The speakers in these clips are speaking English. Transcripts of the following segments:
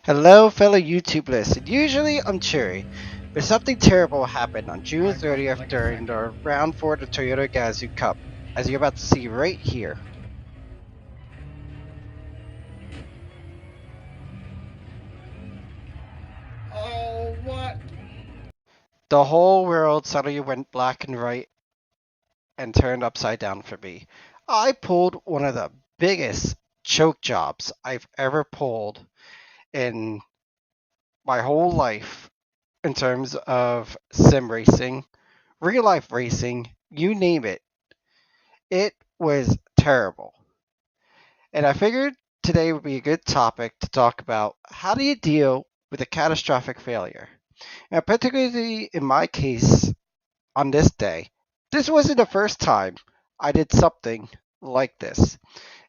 Hello, fellow YouTube listeners. Usually I'm cheery, but something terrible happened on June 30th during the round 4 of the Toyota Gazoo Cup, as you're about to see right here. Oh, what? The whole world suddenly went black and white and turned upside down for me. I pulled one of the biggest choke jobs I've ever pulled in my whole life in terms of sim racing, real life racing, you name it. It was terrible. And I figured today would be a good topic to talk about how do you deal with a catastrophic failure. Now, particularly in my case on this day, this wasn't the first time I did something like this.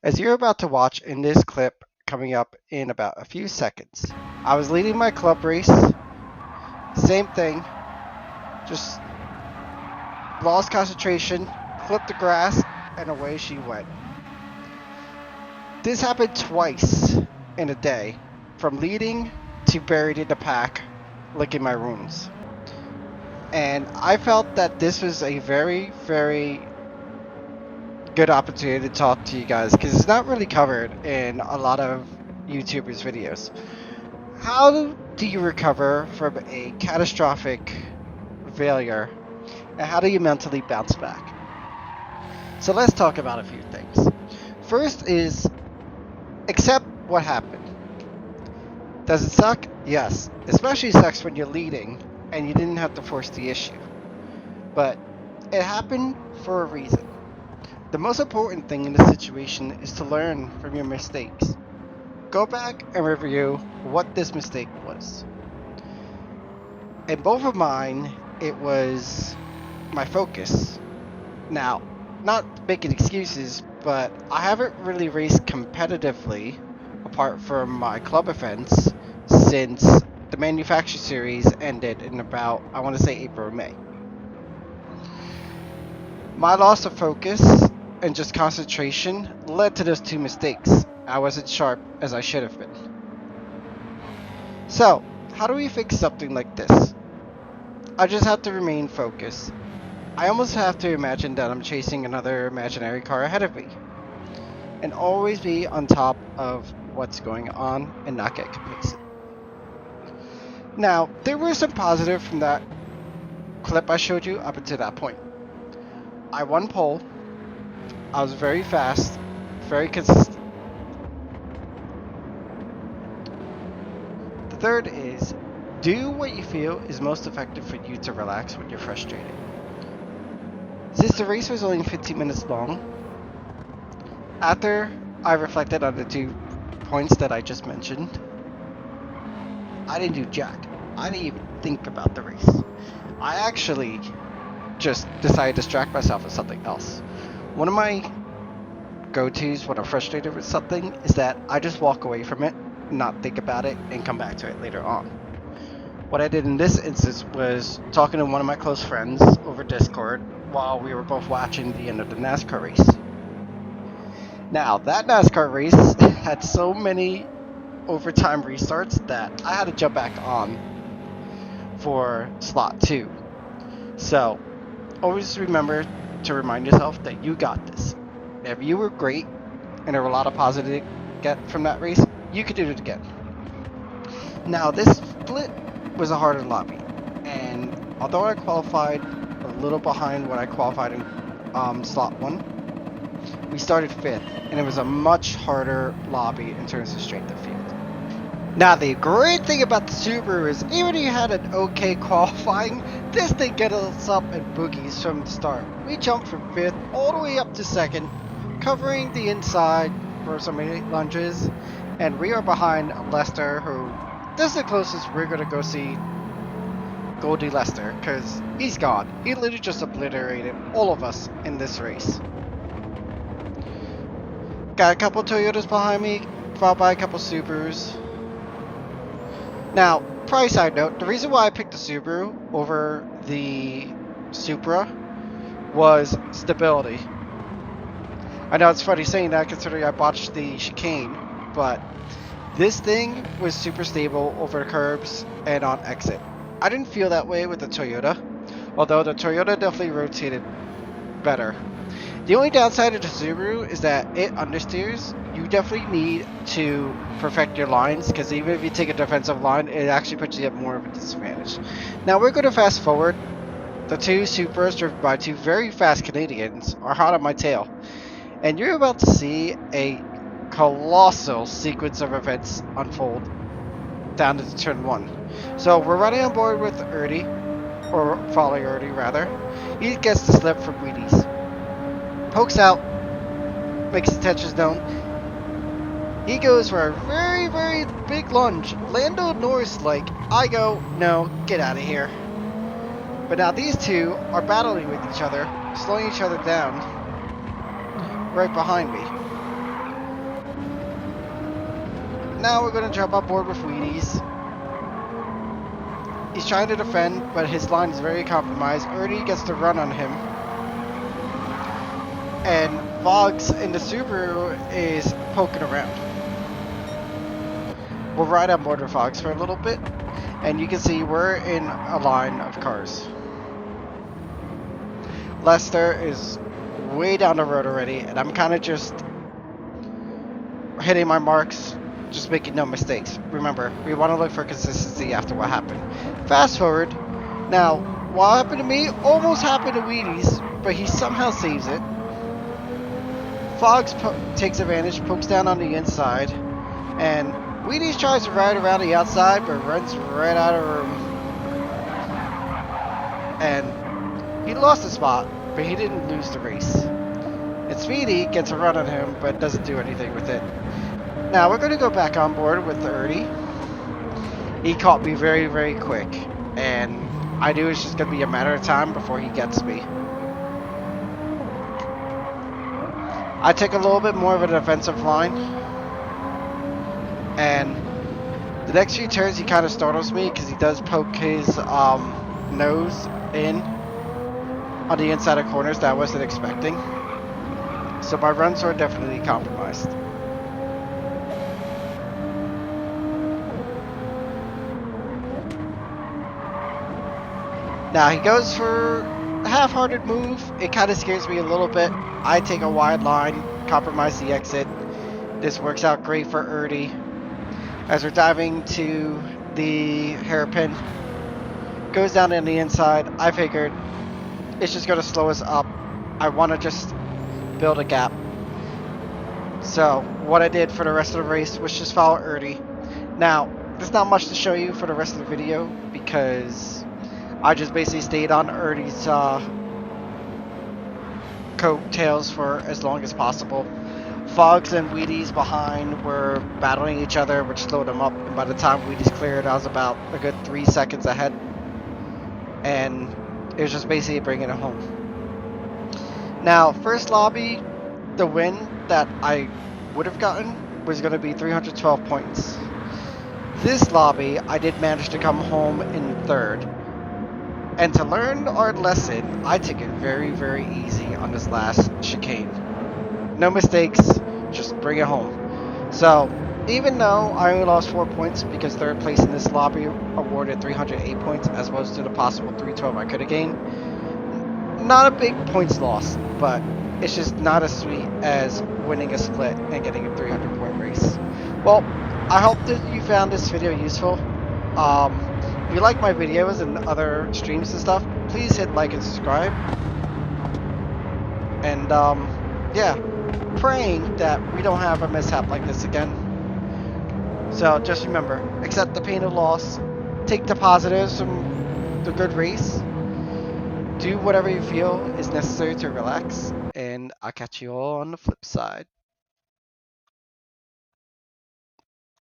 As you're about to watch in this clip coming up in about a few seconds, I was leading my club race, same thing, just lost concentration, flipped the grass, and away she went. This happened twice in a day, from leading to buried in the pack, licking my wounds. And I felt that this was a very, very good opportunity to talk to you guys because it's not really covered in a lot of YouTubers' videos. How do you recover from a catastrophic failure, and how do you mentally bounce back? So let's talk about a few things. First is accept what happened. Does it suck? Yes. Especially sucks when you're leading and you didn't have to force the issue. But it happened for a reason. The most important thing in this situation is to learn from your mistakes. Go back and review what this mistake was. In both of mine, it was my focus. Now, not making excuses, but I haven't really raced competitively apart from my club events since the manufacturer series ended in about, I want to say, April or May. My loss of focus and just concentration led to those two mistakes. I wasn't sharp as I should have been. So, how do we fix something like this? I just have to remain focused. I almost have to imagine that I'm chasing another imaginary car ahead of me, and always be on top of what's going on and not get complacent. Now, there were some positive from that clip I showed you up until that point. I won pole, I was very fast, very consistent. The third is do what you feel is most effective for you to relax when you're frustrated. Since the race was only 15 minutes long, after I reflected on the 2 points that I just mentioned, I didn't do jack. I didn't even think about the race. I actually just decided to distract myself with something else. One of my go-tos when I'm frustrated with something is that I just walk away from it, not think about it, and come back to it later on. What I did in this instance was talking to one of my close friends over Discord while we were both watching the end of the NASCAR race. Now, that NASCAR race had so many overtime restarts that I had to jump back on for slot 2. So, always remember to remind yourself that you got this. If you were great and there were a lot of positive to get from that race, you could do it again. Now, this split was a harder lobby, and although I qualified a little behind what I qualified in slot 1, we started 5th, and it was a much harder lobby in terms of strength of field. Now, the great thing about the Subaru is even if you had an okay qualifying, this thing gets us up in boogies from the start. We jumped from 5th all the way up to 2nd, covering the inside for some lunges, and we are behind Lester, who this is the closest we're going to go see Goldie Lester, because he's gone. He literally just obliterated all of us in this race. Got a couple Toyotas behind me, followed by a couple Subarus. Now, probably side note, the reason why I picked the Subaru over the Supra was stability. I know it's funny saying that considering I botched the chicane, but This thing was super stable over the curbs and on exit. I didn't feel that way with the Toyota, although the Toyota definitely rotated better. The only downside of the Subaru is that it understeers. You definitely need to perfect your lines, because even if you take a defensive line, it actually puts you at more of a disadvantage. Now we're going to fast forward. The two Supras driven by two very fast Canadians are hot on my tail, and you're about to see a colossal sequence of events unfold down to turn one. So we're running on board with Erdy, or following Erdy rather. He gets the slip from Wheaties, pokes out, makes his intentions known. He goes for a very, very big lunge. Lando Norris like, I go, no, get out of here. But now these two are battling with each other, slowing each other down right behind me. Now we're going to jump on board with Wheaties. He's trying to defend, but his line is very compromised. Ernie gets to run on him. And Vogs in the Subaru is poking around. We'll ride on board with Vogs for a little bit, and you can see we're in a line of cars. Lester is way down the road already, and I'm kind of just hitting my marks, just making no mistakes. Remember, we want to look for consistency after what happened. Fast forward. Now, what happened to me almost happened to Wheaties, but he somehow saves it. Fogs takes advantage, pokes down on the inside, and Wheaties tries to ride around the outside, but runs right out of room. And he lost the spot, but he didn't lose the race. And Speedy gets a run on him, but doesn't do anything with it. Now we're going to go back on board with Erdy. He caught me very, very quick, and I knew it's just going to be a matter of time before he gets me. I took a little bit more of a defensive line, and the next few turns he kind of startles me because he does poke his nose in on the inside of corners that I wasn't expecting. So my runs are definitely compromised. Now he goes for a half-hearted move. It kind of scares me a little bit. I take a wide line, compromise the exit. This works out great for Erdy. As we're diving to the hairpin, goes down in the inside. I figured it's just going to slow us up. I want to just build a gap. So what I did for the rest of the race was just follow Erdy. Now, there's not much to show you for the rest of the video because I just basically stayed on Erdy's coattails for as long as possible. Fogs and Wheaties behind were battling each other, which slowed them up. And by the time Wheaties cleared, I was about a good 3 seconds ahead. And it was just basically bringing it home. Now, first lobby, the win that I would have gotten was going to be 312 points. This lobby, I did manage to come home in third. And to learn our lesson, I took it very, very easy on this last chicane. No mistakes, just bring it home. So, even though I only lost 4 points because third place in this lobby awarded 308 points as opposed to the possible 312 I could have gained, not a big points loss, but it's just not as sweet as winning a split and getting a 300-point race. Well, I hope that you found this video useful. If you like my videos and other streams and stuff, please hit like and subscribe. And yeah, praying that we don't have a mishap like this again. So just remember, accept the pain of loss, take the positives from the good race, do whatever you feel is necessary to relax, and I'll catch you all on the flip side.